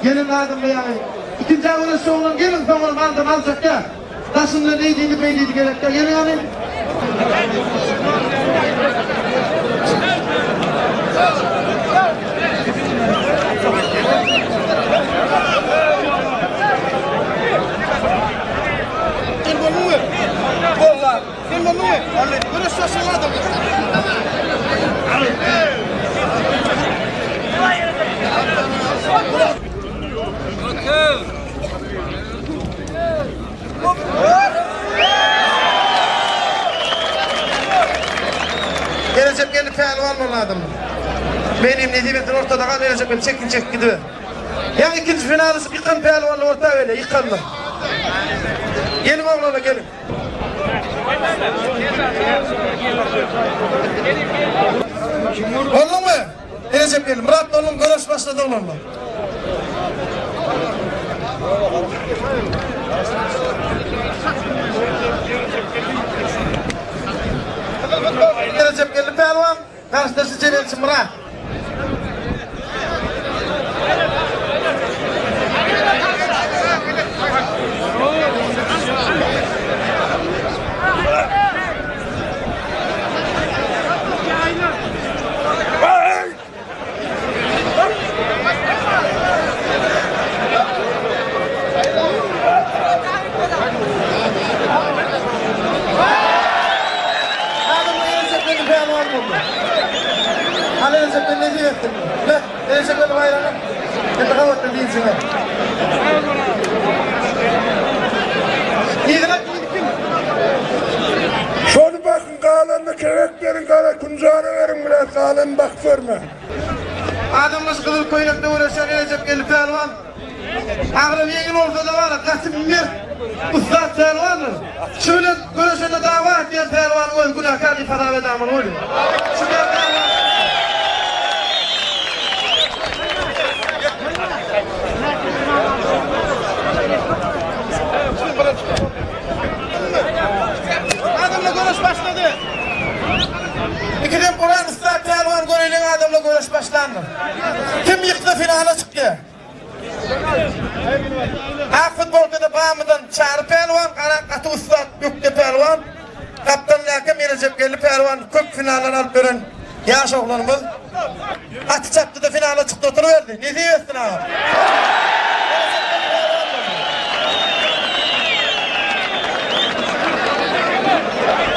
Gelin lazım yani. İkinci avını soğunun gelin soğunun aldım alacak ya. Taşınla neydi beyliydi gerek ya. Gelin yani. Gelecek gelip pehlivan oladım. Benim Nedimet'in ortada kal gelecek gelip çek gidiyor. Ya ikinci finalisi yıkan pehlivanla orta öyle yıkanlar. Gelin oğlana gelin. Oğlum mu? Gelecek gelin. Murat oğlum görüş başladı oğlumla. Gelecek gelin pehlivan. Karşıdaşı Celil'sin Murat. Halen sepen ne diyorsun? Ne sepen bayrağına? Ne takavatın değilsin ha? İyidir kim? Şöyle bakın kalanını kereklerin kala kuncağını verin bile kalanı bak verme. Adamımız kızıl koynakta uğraşan Recep gelip pehlivan. Ağrım yengin olsa da var, Kasım bir ustad pehlivandır. Şöyle görüşende dava etmeyen pehlivan oyun günahkar ifade ve daman oyun. Şöyle dava. Adamla görüş başladı. İkiden Kur'an ustad pehlivan görüyle adamla görüş başlandı. Kim yıktı finale çıktı? Futbolda bağımdan çağrı pehlivan, katı ustad yüklü pehlivan. Kaptan Lakem Recep geldi pehlivan köp finalini alıp veren yaş oğlanımız. Atı çaptı da finale çıktı oturuverdi. Ne diyorsun abi?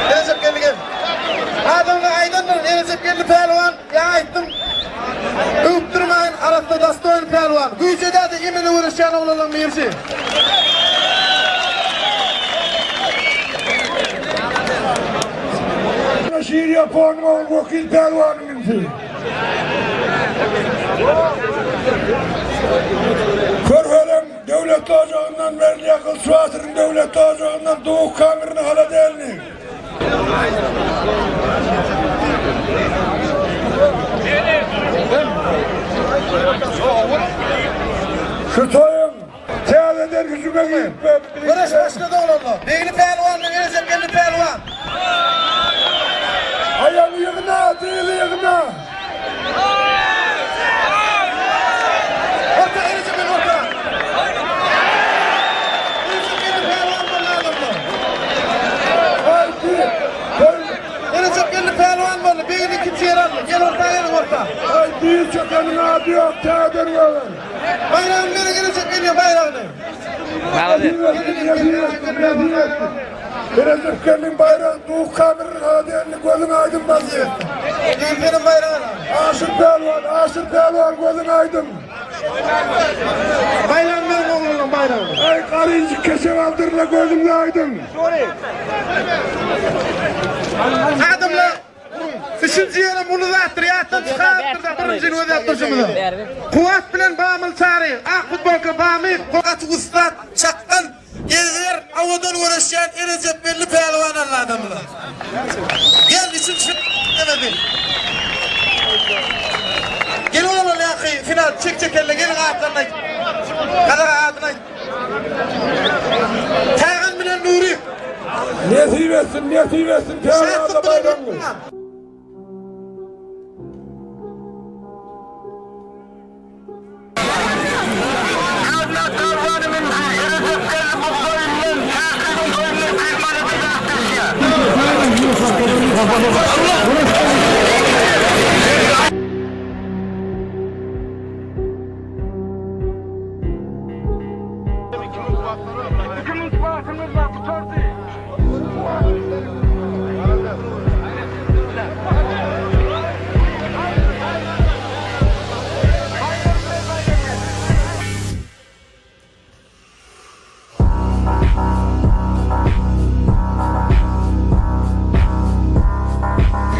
Recep geldi gel. Adamla aydındır Recep geldi pehlivan. Ya aytdım. Öptürmeyin arasında dastoyun pehlivan. Güyce dedi imini uğraşan oğlanın birisi. Şiir yapan o vakil pehlivanın bizi. Körfelem devlet ocağından verli akıl suatırın devlet ocağından doğuk kamirini hala değilini. Şu toyun teyat eder gücüme giyip Barış başladı oğlanla. Beyni pehlivanla Recep geldi pehlivan. ayağı yığına, değil yığına. Orta Recep geldi orta. Recep geldi pehlivan bana adamla. Haydi. Recep geldi pehlivan bana. Beyni ikinci yer aldı. Gel orta gelin orta. Haydi çökenin adı yok, teyat eder. Bayrağın beri gelecek geliyor bayrağını. Recep Gelin bayrağı doğuk kamerinin hadiyenli gözün aydın vaziyet. Benim bayrağını. Aşır pehlivan gözün aydın. Bayrağın benim oğlunun bayrağını. Ay karıcık keşef aldırla gözün aydın. Adamla üçüncü yere bunu da attır, yattan çıkarttır da birincini ödettir şumuzu. Kuvat bilen bağımıl çağırıyor. Futbolka bağımı, kuvat ustad, çakkan, gezer, avadan uğraşan Recep belli pehlivan Allah adamla. Gel üçüncü demedi. Gel oğlum ya final, çek elle, gelin ağatlarına. Kadar ağatına. Tağın bilen Nuri. Nesip etsin pehlivanla bayramlı.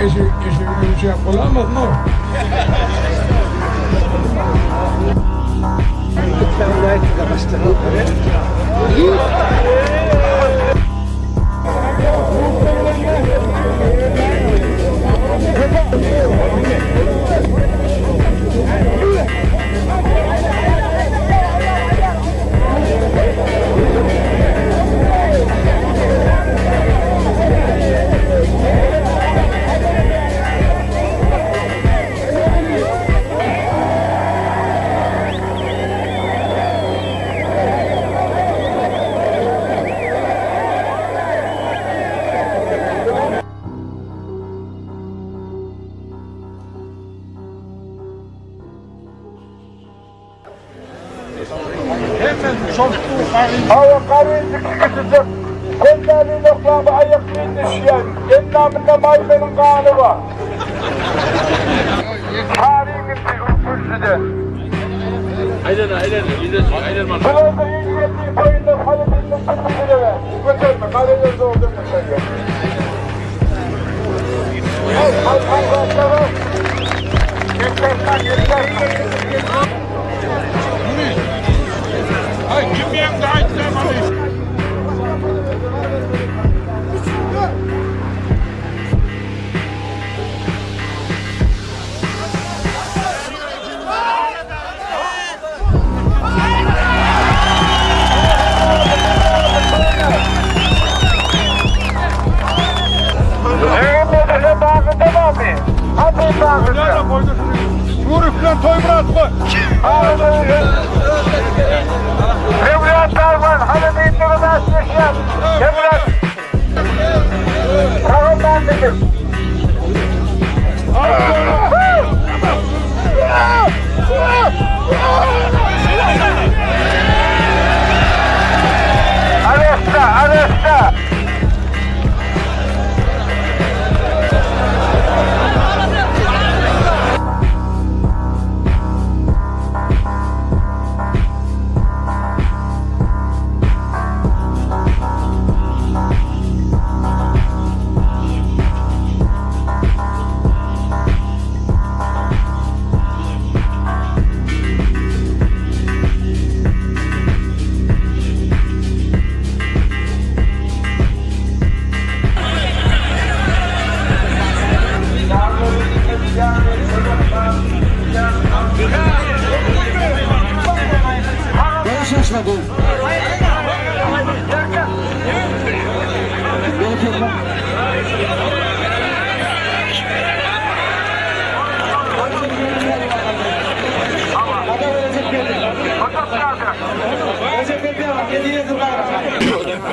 Eşi bir şey yapılamaz mı? Hava karınca kısıcık, kollarının oklabı ayaklayın düşüyen, endamında maymunun kanı var. Tarihin ülküsüde. Aynen. Bunlarda yiyeceği boyunda Kale'nin ülküsüde ver. Götürme, Kale'lerde olduğunu söylüyor. Vurukla toy bırakma. Devlet Darman, hadi bir türlü yaşayalım. Devlet. Tamam ben dedim. Aresta. Şaşmadım.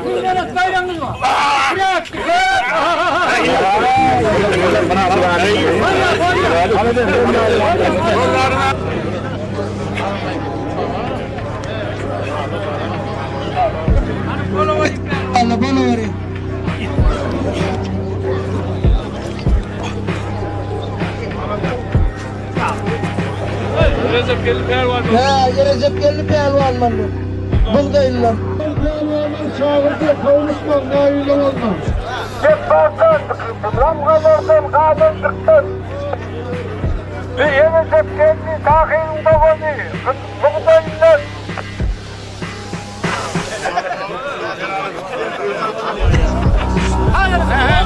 Millet bayramımız var. Bırak. Allah bana verin. Recep Gelli Pervan. Recep Gelli Pervan var. Buradayım. Pervan'ın çağırdı, kavuşmam, nail olmam. Cebbardan, Ramazan'dan kadın çıktın. Bir yeni tepkisi, takiyinde beni. Buradayım. Hayır.